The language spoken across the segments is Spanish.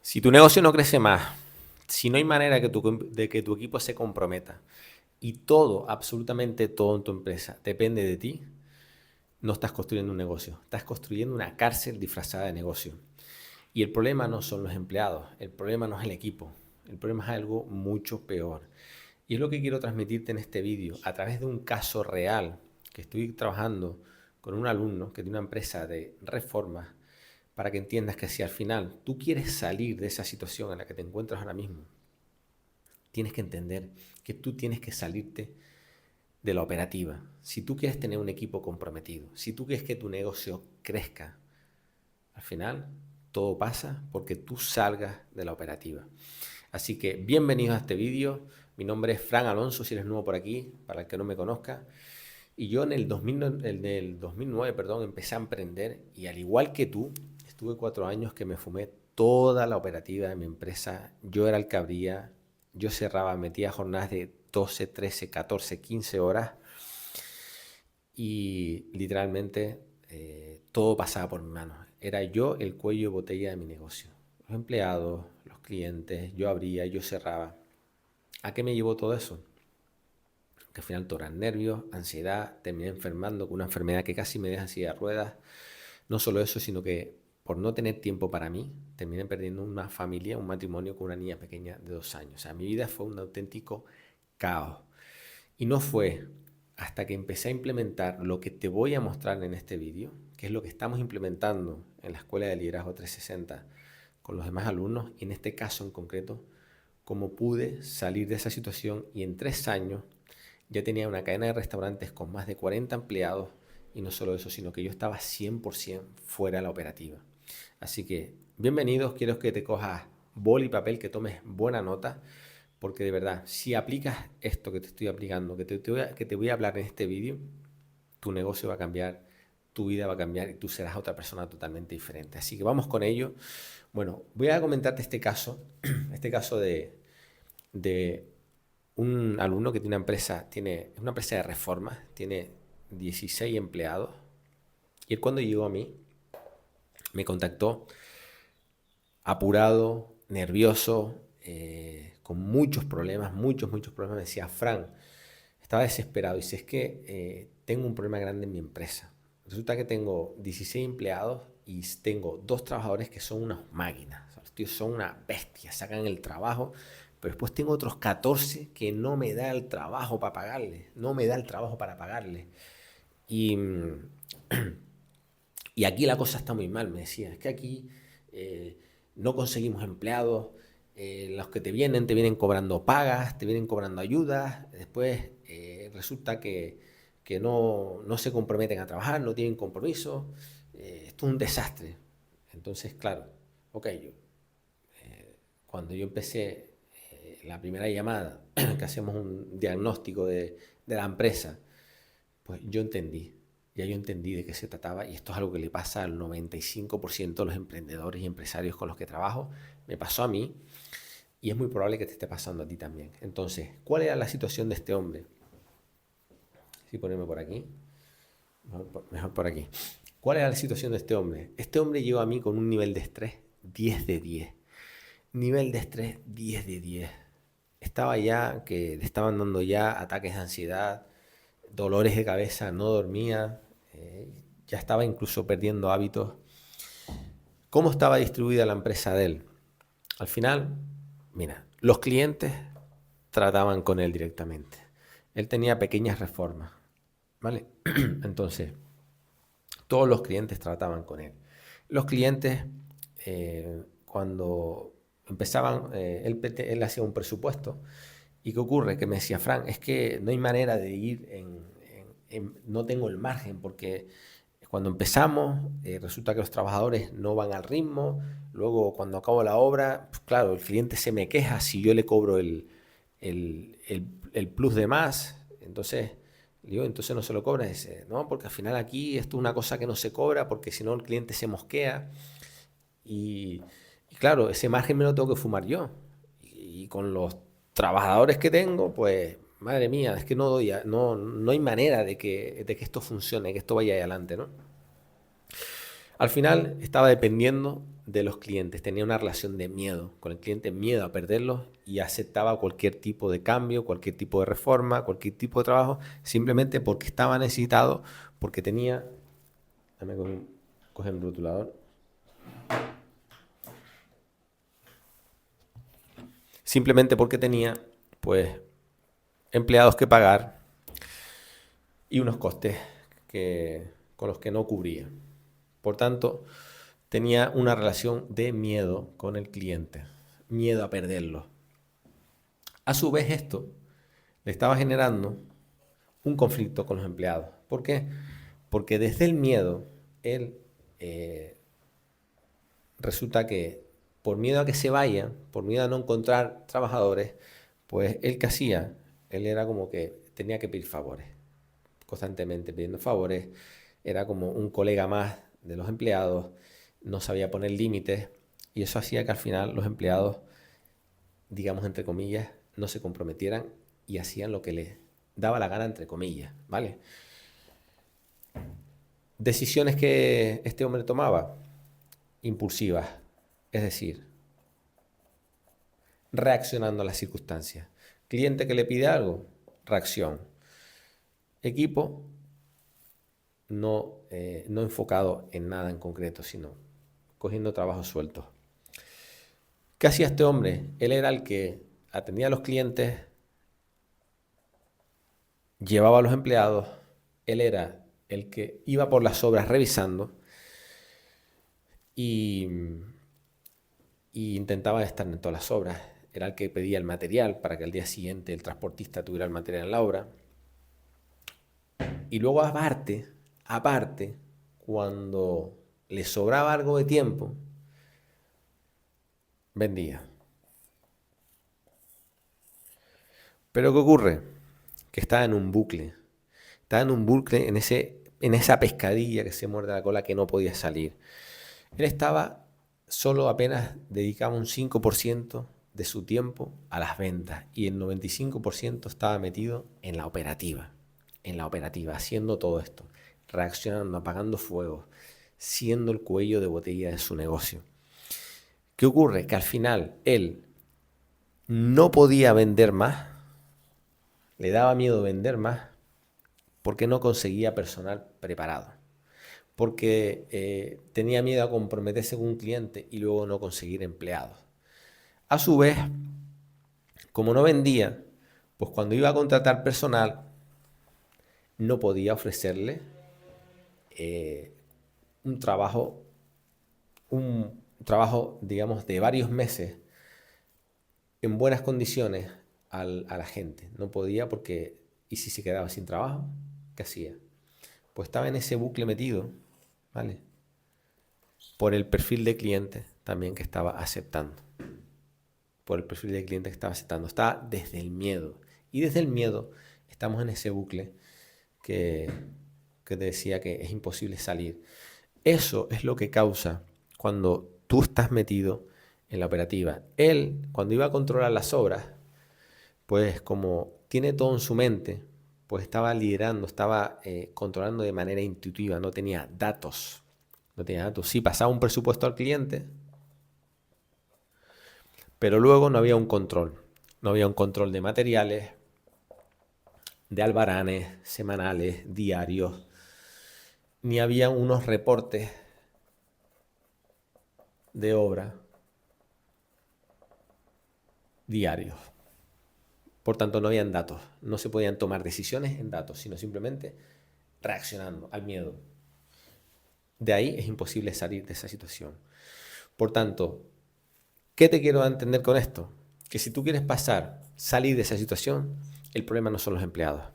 Si tu negocio no crece más, si no hay manera de que tu equipo se comprometa y todo, absolutamente todo en tu empresa depende de ti, no estás construyendo un negocio, estás construyendo una cárcel disfrazada de negocio. Y el problema no son los empleados, el problema no es el equipo, el problema es algo mucho peor. Y es lo que quiero transmitirte en este vídeo a través de un caso real que estoy trabajando con un alumno que tiene una empresa de reformas, para que entiendas que si al final tú quieres salir de esa situación en la que te encuentras ahora mismo, tienes que entender que tú tienes que salirte de la operativa. Si tú quieres tener un equipo comprometido, si tú quieres que tu negocio crezca, al final todo pasa porque tú salgas de la operativa. Así que bienvenidos a este vídeo. Mi nombre es Fran Alonso, si eres nuevo por aquí, para el que no me conozca. Y yo en el 2009, perdón, empecé a emprender y al igual que tú, estuve 4 años que me fumé toda la operativa de mi empresa. Yo era el que abría, yo cerraba, metía jornadas de 12, 13, 14, 15 horas y literalmente todo pasaba por mis manos. Era yo el cuello de botella de mi negocio. Los empleados, los clientes, yo abría, yo cerraba. ¿A qué me llevó todo eso? Que al final todo eran nervios, ansiedad, terminé enfermando con una enfermedad que casi me deja en silla de ruedas. No solo eso, sino que por no tener tiempo para mí, terminé perdiendo una familia, un matrimonio con una niña pequeña de 2 años. O sea, mi vida fue un auténtico caos. Y no fue hasta que empecé a implementar lo que te voy a mostrar en este vídeo, que es lo que estamos implementando en la Escuela de Liderazgo 360 con los demás alumnos, y en este caso en concreto, cómo pude salir de esa situación y en 3 años ya tenía una cadena de restaurantes con más de 40 empleados y no solo eso, sino que yo estaba 100% fuera de la operativa. Así que, bienvenidos, quiero que te cojas boli y papel, que tomes buena nota, porque de verdad, si aplicas esto que te estoy aplicando, que te voy a hablar en este vídeo, tu negocio va a cambiar, tu vida va a cambiar y tú serás otra persona totalmente diferente. Así que vamos con ello. Bueno, voy a comentarte este caso de un alumno que tiene una empresa, es una empresa de reformas, tiene 16 empleados. Y él cuando llegó a mí, me contactó apurado, nervioso, con muchos problemas. Me decía, Fran, estaba desesperado. Y dice, es que tengo un problema grande en mi empresa. Resulta que tengo 16 empleados y tengo 2 trabajadores que son unas máquinas. O sea, los tíos son una bestia, sacan el trabajo. Pero después tengo otros 14 que no me da el trabajo para pagarles. No me da el trabajo para pagarles. Y, y aquí la cosa está muy mal, me decía. Es que aquí no conseguimos empleados. Los que te vienen cobrando pagas, te vienen cobrando ayudas. Después resulta que no se comprometen a trabajar, no tienen compromiso. Esto es un desastre. Entonces, claro, ok, cuando yo empecé la primera llamada, que hacemos un diagnóstico de la empresa, pues yo entendí, ya yo entendí de qué se trataba y esto es algo que le pasa al 95% de los emprendedores y empresarios con los que trabajo, me pasó a mí y es muy probable que te esté pasando a ti también. Entonces, ¿cuál era la situación de este hombre? Si ponemos por aquí, mejor por aquí. ¿Cuál era la situación de este hombre? Este hombre llegó a mí con un nivel de estrés 10 de 10. Nivel de estrés 10 de 10. Estaba ya que le estaban dando ya ataques de ansiedad, dolores de cabeza, no dormía, ya estaba incluso perdiendo hábitos. ¿Cómo estaba distribuida la empresa de él? Al final, mira, los clientes trataban con él directamente. Él tenía pequeñas reformas, ¿vale? Entonces, todos los clientes trataban con él. Los clientes, cuando empezaban, él hacía un presupuesto. ¿Y qué ocurre? Que me decía, Fran, es que no hay manera de ir no tengo el margen, porque cuando empezamos resulta que los trabajadores no van al ritmo, luego cuando acabo la obra, pues claro, el cliente se me queja si yo le cobro el plus de más, entonces digo, entonces no se lo cobra, dice, no, porque al final aquí esto es una cosa que no se cobra, porque si no el cliente se mosquea, y, y claro, ese margen me lo tengo que fumar yo, y con los trabajadores que tengo, pues madre mía, es que no hay manera de que esto funcione, que esto vaya adelante, ¿no? Al final estaba dependiendo de los clientes, tenía una relación de miedo con el cliente, miedo a perderlos, y aceptaba cualquier tipo de cambio, cualquier tipo de reforma, cualquier tipo de trabajo, simplemente porque estaba necesitado, porque tenía... Déjame coger un rotulador. Simplemente porque tenía, pues, empleados que pagar y unos costes con los que no cubría. Por tanto, tenía una relación de miedo con el cliente, miedo a perderlo. A su vez, esto le estaba generando un conflicto con los empleados. ¿Por qué? Porque desde el miedo, él resulta que por miedo a que se vayan, por miedo a no encontrar trabajadores, pues él que hacía, él era como que tenía que pedir favores, constantemente pidiendo favores, era como un colega más de los empleados, no sabía poner límites, y eso hacía que al final los empleados, digamos entre comillas, no se comprometieran y hacían lo que les daba la gana, entre comillas, ¿vale? Decisiones que este hombre tomaba, impulsivas, es decir, reaccionando a las circunstancias. Cliente que le pide algo, reacción. Equipo no enfocado en nada en concreto, sino cogiendo trabajos sueltos. ¿Qué hacía este hombre? Él era el que atendía a los clientes, llevaba a los empleados, él era el que iba por las obras revisando y intentaba estar en todas las obras. Era el que pedía el material para que al día siguiente el transportista tuviera el material en la obra. Y luego aparte, cuando le sobraba algo de tiempo, vendía. Pero ¿qué ocurre? Que estaba en un bucle. Estaba en un bucle, en esa pescadilla que se muerde la cola, que no podía salir. Él estaba solo, apenas dedicaba un 5% de su tiempo a las ventas, y el 95% estaba metido en la operativa, haciendo todo esto, reaccionando, apagando fuegos, siendo el cuello de botella de su negocio. ¿Qué ocurre? Que al final él no podía vender más, le daba miedo vender más, porque no conseguía personal preparado, porque tenía miedo a comprometerse con un cliente y luego no conseguir empleados. A su vez, como no vendía, pues cuando iba a contratar personal, no podía ofrecerle un trabajo, digamos, de varios meses en buenas condiciones a la gente. No podía porque, ¿y si se quedaba sin trabajo? ¿Qué hacía? Pues estaba en ese bucle metido, ¿vale? Por el perfil de cliente también que estaba aceptando. Por el perfil de cliente que estaba aceptando. Está desde el miedo. Y desde el miedo estamos en ese bucle que te decía que es imposible salir. Eso es lo que causa cuando tú estás metido en la operativa. Él, cuando iba a controlar las obras, pues como tiene todo en su mente, pues estaba liderando, estaba controlando de manera intuitiva, no tenía datos. No tenía datos. Sí, pasaba un presupuesto al cliente, pero luego no había un control. No había un control de materiales, de albaranes semanales, diarios, ni había unos reportes de obra diarios. Por tanto, no habían datos. No se podían tomar decisiones en datos, sino simplemente reaccionando al miedo. De ahí es imposible salir de esa situación. Por tanto, ¿qué te quiero entender con esto? Que si tú quieres salir de esa situación, el problema no son los empleados.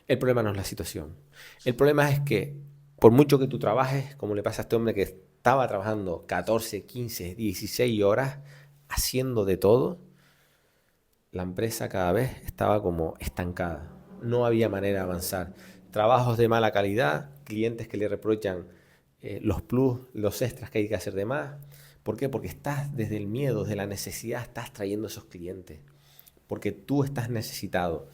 El problema no es la situación. El problema es que, por mucho que tú trabajes, como le pasa a este hombre que estaba trabajando 14, 15, 16 horas, haciendo de todo, la empresa cada vez estaba como estancada. No había manera de avanzar. Trabajos de mala calidad, clientes que le reprochan los plus, los extras que hay que hacer de más. ¿Por qué? Porque estás desde el miedo, desde la necesidad, estás trayendo esos clientes. Porque tú estás necesitado.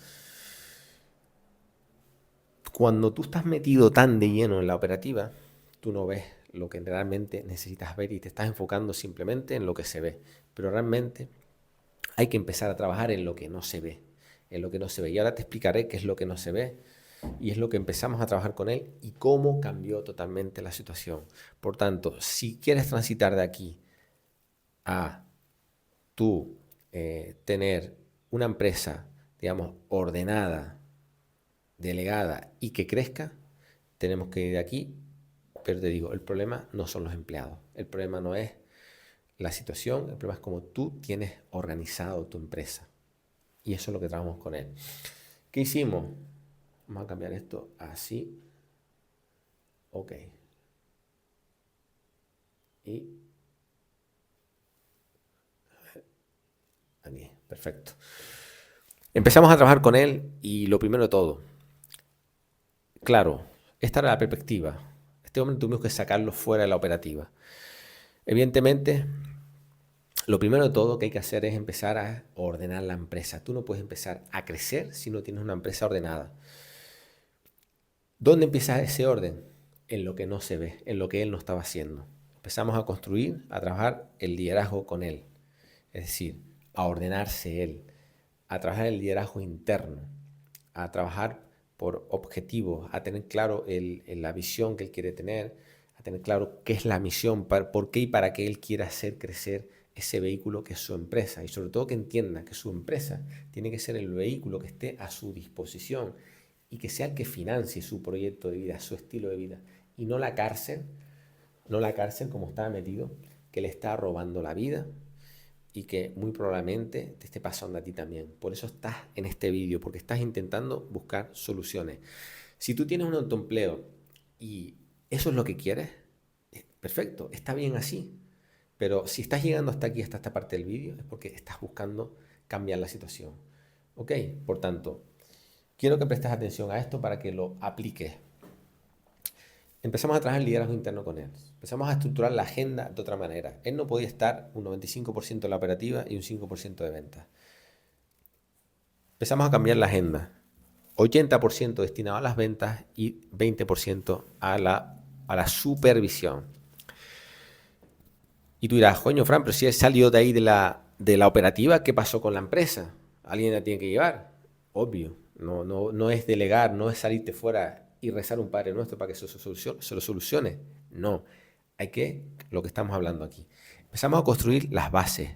Cuando tú estás metido tan de lleno en la operativa, tú no ves lo que realmente necesitas ver y te estás enfocando simplemente en lo que se ve. Pero realmente hay que empezar a trabajar en lo que no se ve, en lo que no se ve. Y ahora te explicaré qué es lo que no se ve y es lo que empezamos a trabajar con él y cómo cambió totalmente la situación. Por tanto, si quieres transitar de aquí a tú tener una empresa, digamos, ordenada, delegada y que crezca, tenemos que ir de aquí. Pero te digo, el problema no son los empleados, el problema no es la situación, el problema es cómo tú tienes organizado tu empresa. Y eso es lo que trabajamos con él. ¿Qué hicimos? Vamos a cambiar esto así. Ok. Y aquí, perfecto. Empezamos a trabajar con él y lo primero de todo, claro, esta era la perspectiva. Este hombre tuvimos que sacarlo fuera de la operativa. Evidentemente, lo primero de todo que hay que hacer es empezar a ordenar la empresa. Tú no puedes empezar a crecer si no tienes una empresa ordenada. ¿Dónde empieza ese orden? En lo que no se ve, en lo que él no estaba haciendo. Empezamos a construir, a trabajar el liderazgo con él. Es decir, a ordenarse él, a trabajar el liderazgo interno, a trabajar por objetivos, a tener claro la visión que él quiere tener, a tener claro qué es la misión, por qué y para qué él quiere hacer crecer ese vehículo que es su empresa. Y sobre todo que entienda que su empresa tiene que ser el vehículo que esté a su disposición y que sea el que financie su proyecto de vida, su estilo de vida, y no la cárcel, no la cárcel como estaba metido, que le está robando la vida y que muy probablemente te esté pasando a ti también. Por eso estás en este vídeo, porque estás intentando buscar soluciones. Si tú tienes un autoempleo y eso es lo que quieres, perfecto, está bien así. Pero si estás llegando hasta aquí, hasta esta parte del vídeo, es porque estás buscando cambiar la situación. ¿Ok? Por tanto, quiero que prestes atención a esto para que lo apliques. Empezamos a trabajar el liderazgo interno con él. Empezamos a estructurar la agenda de otra manera. Él no podía estar un 95% en la operativa y un 5% de ventas. Empezamos a cambiar la agenda. 80% destinado a las ventas y 20% a la supervisión. Y tú dirás, coño, Fran, pero si él salió de ahí de la operativa, ¿qué pasó con la empresa? Alguien la tiene que llevar. Obvio. No es delegar, no es salirte fuera y rezar un Padre Nuestro para que se lo solucione. No. Hay que, lo que estamos hablando aquí. Empezamos a construir las bases.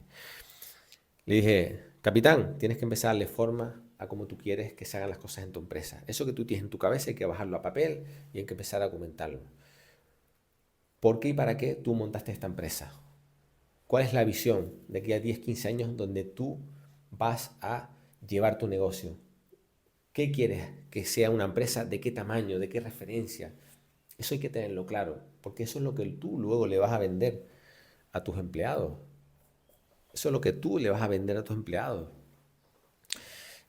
Le dije, capitán, tienes que empezar a darle forma a cómo tú quieres que se hagan las cosas en tu empresa. Eso que tú tienes en tu cabeza hay que bajarlo a papel y hay que empezar a comentarlo. ¿Por qué y para qué tú montaste esta empresa? ¿Cuál es la visión de aquí a 10, 15 años donde tú vas a llevar tu negocio? ¿Qué quieres que sea una empresa? ¿De qué tamaño? ¿De qué referencia? Eso hay que tenerlo claro, porque eso es lo que tú luego le vas a vender a tus empleados. Eso es lo que tú le vas a vender a tus empleados.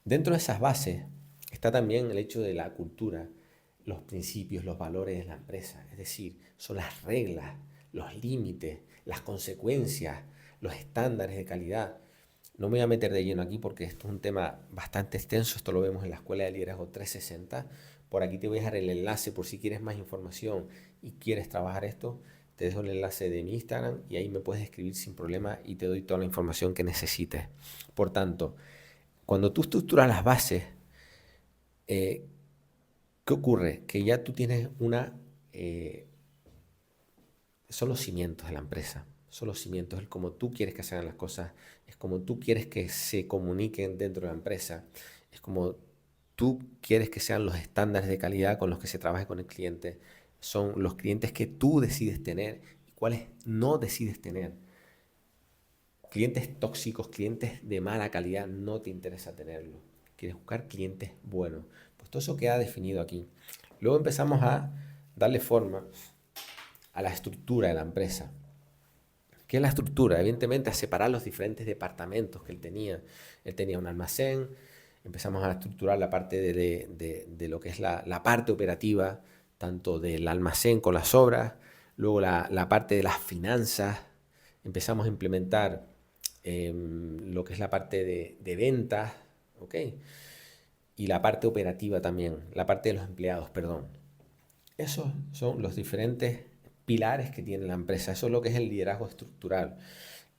Dentro de esas bases está también el hecho de la cultura, los principios, los valores de la empresa. Es decir, son las reglas, los límites, las consecuencias, los estándares de calidad. No me voy a meter de lleno aquí porque esto es un tema bastante extenso. Esto lo vemos en la Escuela de Liderazgo 360. Por aquí te voy a dejar el enlace por si quieres más información y quieres trabajar esto. Te dejo el enlace de mi Instagram y ahí me puedes escribir sin problema y te doy toda la información que necesites. Por tanto, cuando tú estructuras las bases, ¿qué ocurre? Que ya tú tienes son los cimientos de la empresa, son los cimientos, es como tú quieres que se hagan las cosas, es como tú quieres que se comuniquen dentro de la empresa, es como tú quieres que sean los estándares de calidad con los que se trabaje con el cliente, son los clientes que tú decides tener y cuáles no decides tener. Clientes tóxicos, clientes de mala calidad, no te interesa tenerlos. Quieres buscar clientes buenos. Pues todo eso queda definido aquí. Luego empezamos a darle forma a la estructura de la empresa. ¿Qué es la estructura? Evidentemente a separar los diferentes departamentos que él tenía. Él tenía un almacén, empezamos a estructurar la parte de lo que es la parte operativa, tanto del almacén con las obras, luego la parte de las finanzas, empezamos a implementar lo que es la parte de ventas, ¿ok? Y la parte operativa también, la parte de los empleados, perdón. Esos son los diferentes pilares que tiene la empresa. Eso es lo que es el liderazgo estructural.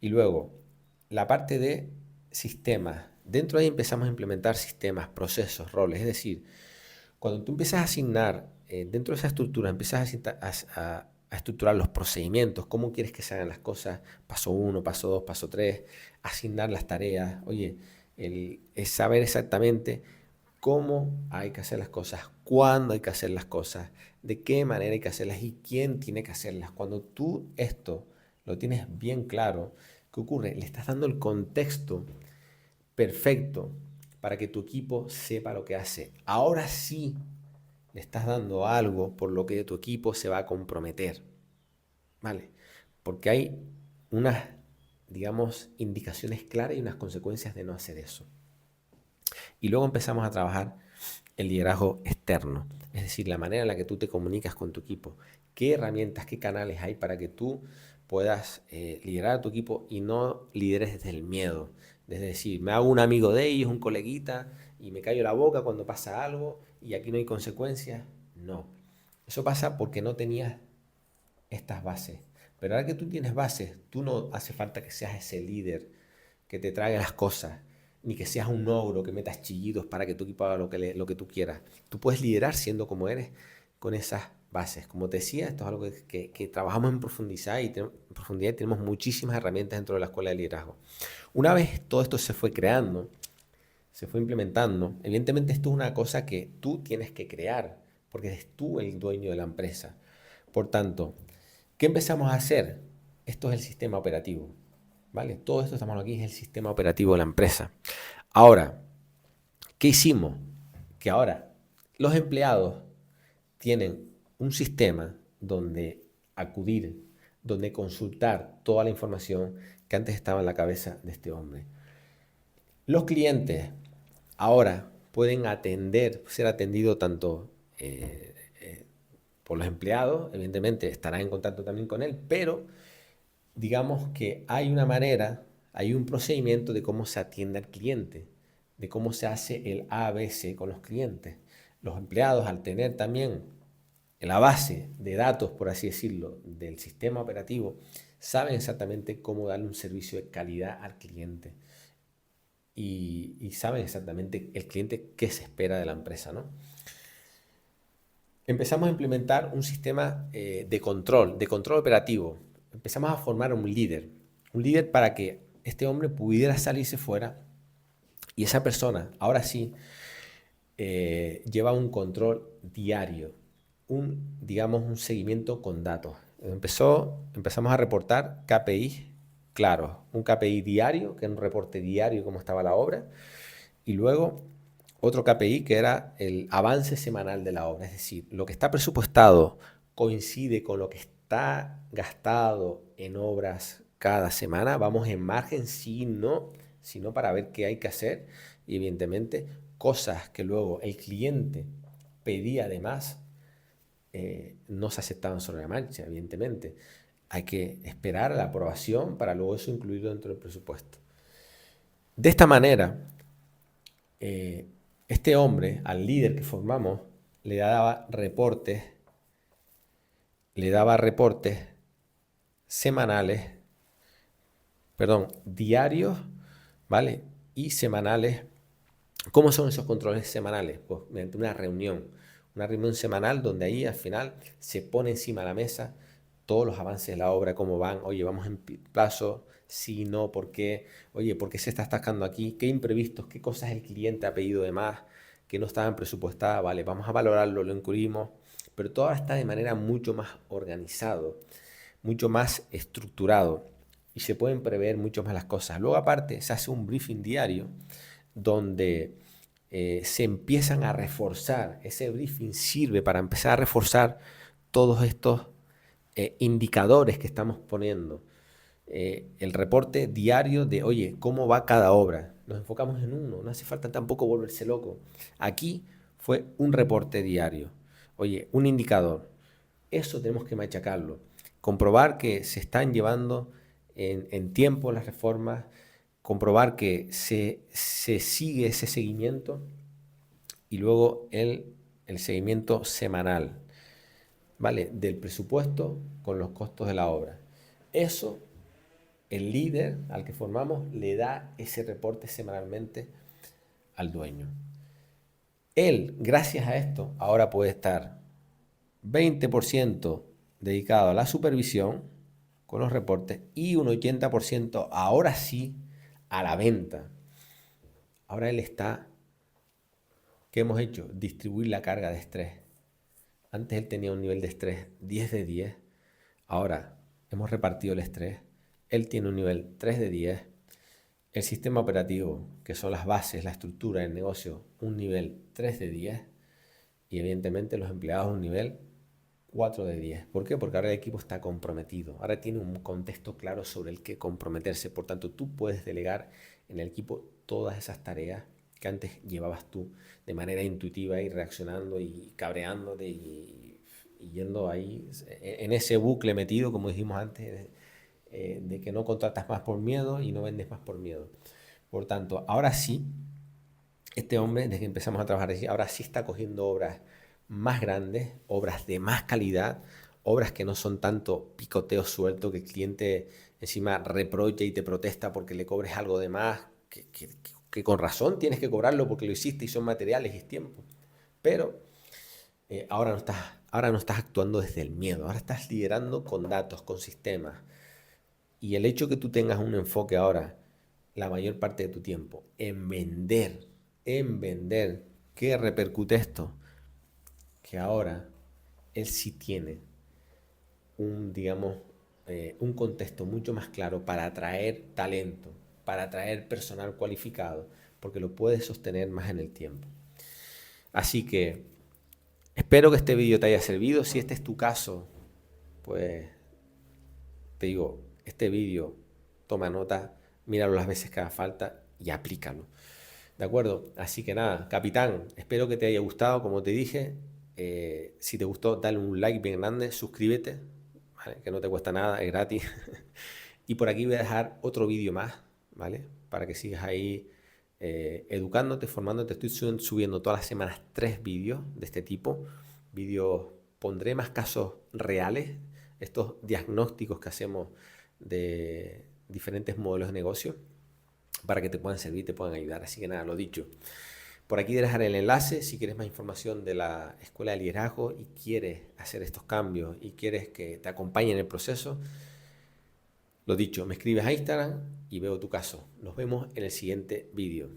Y luego, la parte de sistemas. Dentro de ahí empezamos a implementar sistemas, procesos, roles. Es decir, cuando tú empiezas a asignar, dentro de esa estructura, empiezas a estructurar los procedimientos, cómo quieres que se hagan las cosas, paso 1, paso 2, paso 3, asignar las tareas. Oye, es saber exactamente cómo hay que hacer las cosas, cuándo hay que hacer las cosas, de qué manera hay que hacerlas y quién tiene que hacerlas. Cuando tú esto lo tienes bien claro, ¿qué ocurre? Le estás dando el contexto perfecto para que tu equipo sepa lo que hace. Ahora sí le estás dando algo por lo que tu equipo se va a comprometer, ¿vale? Porque hay unas, digamos, indicaciones claras y unas consecuencias de no hacer eso. Y luego empezamos a trabajar el liderazgo externo, es decir, la manera en la que tú te comunicas con tu equipo, qué herramientas, qué canales hay para que tú puedas liderar a tu equipo y no lideres desde el miedo, desde decir, me hago un amigo de ellos, un coleguita, y me callo la boca cuando pasa algo y aquí no hay consecuencias. No, eso pasa porque no tenías estas bases. Pero ahora que tú tienes bases, tú no hace falta que seas ese líder que te traiga las cosas, ni que seas un ogro que metas chillidos para que tu equipo haga lo que tú quieras. Tú puedes liderar siendo como eres con esas bases. Como te decía, esto es algo que trabajamos en profundidad y tenemos muchísimas herramientas dentro de la escuela de liderazgo. Una vez todo esto se fue creando, se fue implementando, evidentemente esto es una cosa que tú tienes que crear, porque eres tú el dueño de la empresa. Por tanto, ¿qué empezamos a hacer? Esto es el sistema operativo, ¿vale? Todo esto estamos aquí es el sistema operativo de la empresa. Ahora, ¿qué hicimos? Que ahora los empleados tienen un sistema donde acudir, donde consultar toda la información que antes estaba en la cabeza de este hombre. Los clientes ahora pueden ser atendidos tanto por los empleados, evidentemente estarán en contacto también con él, pero digamos que hay una manera, hay un procedimiento de cómo se atiende al cliente, de cómo se hace el ABC con los clientes. Los empleados, al tener también la base de datos, por así decirlo, del sistema operativo, saben exactamente cómo darle un servicio de calidad al cliente. Y saben exactamente el cliente qué se espera de la empresa, ¿no? Empezamos a implementar un sistema de control operativo. Empezamos a formar un líder para que este hombre pudiera salirse fuera y esa persona, ahora sí, lleva un control diario, digamos, un seguimiento con datos. Empezamos a reportar KPI, claro, un KPI diario, que era un reporte diario cómo estaba la obra, y luego otro KPI que era el avance semanal de la obra, es decir, lo que está presupuestado coincide con lo que está gastado en obras cada semana, vamos en margen, sí, no, sino para ver qué hay que hacer y evidentemente cosas que luego el cliente pedía además no se aceptaban sobre la marcha, evidentemente. Hay que esperar a la aprobación para luego eso incluirlo dentro del presupuesto. De esta manera, eh, este hombre, al líder que formamos, le daba reportes, le daba reportes semanales, perdón, diarios, ¿vale? Y semanales. ¿Cómo son esos controles semanales? Pues mediante una reunión semanal donde ahí al final se pone encima de la mesa todos los avances de la obra, cómo van, oye, vamos en plazo, sí, no, ¿por qué? Oye, ¿por qué se está atascando aquí? ¿Qué imprevistos, qué cosas el cliente ha pedido de más que no estaban presupuestadas? Vale, vamos a valorarlo, lo incluimos, pero todo está de manera mucho más organizado, mucho más estructurado y se pueden prever mucho más las cosas. Luego aparte se hace un briefing diario donde se empiezan a reforzar, ese briefing sirve para empezar a reforzar todos estos indicadores que estamos poniendo. El reporte diario de, oye, ¿cómo va cada obra? Nos enfocamos en uno, no hace falta tampoco volverse loco. Aquí fue un reporte diario. Oye, un indicador. Eso tenemos que machacarlo. Comprobar que se están llevando en tiempo las reformas, comprobar que se sigue ese seguimiento y luego el seguimiento semanal. ¿vale? Del presupuesto con los costos de la obra. Eso, el líder al que formamos le da ese reporte semanalmente al dueño. Él, gracias a esto, ahora puede estar 20% dedicado a la supervisión con los reportes y un 80% ahora sí a la venta. Ahora él está, ¿qué hemos hecho? Distribuir la carga de estrés. Antes él tenía un nivel de estrés 10 de 10. Ahora hemos repartido el estrés. Él tiene un nivel 3 de 10. El sistema operativo, que son las bases, la estructura del negocio, un nivel 3 de 10. Y evidentemente los empleados un nivel 4 de 10. ¿Por qué? Porque ahora el equipo está comprometido. Ahora tiene un contexto claro sobre el que comprometerse. Por tanto, tú puedes delegar en el equipo todas esas tareas que antes llevabas tú de manera intuitiva y reaccionando y cabreándote y yendo ahí en ese bucle metido, como dijimos antes, de que no contratas más por miedo y no vendes más por miedo. Por tanto, ahora sí, este hombre, desde que empezamos a trabajar así, ahora sí está cogiendo obras más grandes, obras de más calidad, obras que no son tanto picoteo suelto, que el cliente encima reprocha y te protesta porque le cobres algo de más, que con razón tienes que cobrarlo porque lo hiciste y son materiales y es tiempo. Pero ahora no estás actuando desde el miedo, ahora estás liderando con datos, con sistemas. Y el hecho que tú tengas un enfoque ahora, la mayor parte de tu tiempo, en vender, ¿qué repercute esto? Que ahora él sí tiene digamos, un contexto mucho más claro para atraer talento, para atraer personal cualificado, porque lo puedes sostener más en el tiempo. Así que espero que este vídeo te haya servido. Si este es tu caso, pues te digo, este vídeo, toma nota, míralo las veces que haga falta y aplícalo. ¿De acuerdo? Así que nada, capitán, espero que te haya gustado, como te dije. Si te gustó, dale un like bien grande, suscríbete, ¿vale? Que no te cuesta nada, es gratis. Y por aquí voy a dejar otro vídeo más, ¿vale? Para que sigas ahí educándote, formándote. Estoy subiendo todas las semanas 3 vídeos de este tipo. Vídeos, pondré más casos reales, estos diagnósticos que hacemos de diferentes modelos de negocio para que te puedan servir, te puedan ayudar. Así que nada, lo dicho. Por aquí dejaré el enlace si quieres más información de la Escuela de Liderazgo y quieres hacer estos cambios y quieres que te acompañe en el proceso. Lo dicho, me escribes a Instagram y veo tu caso. Nos vemos en el siguiente vídeo.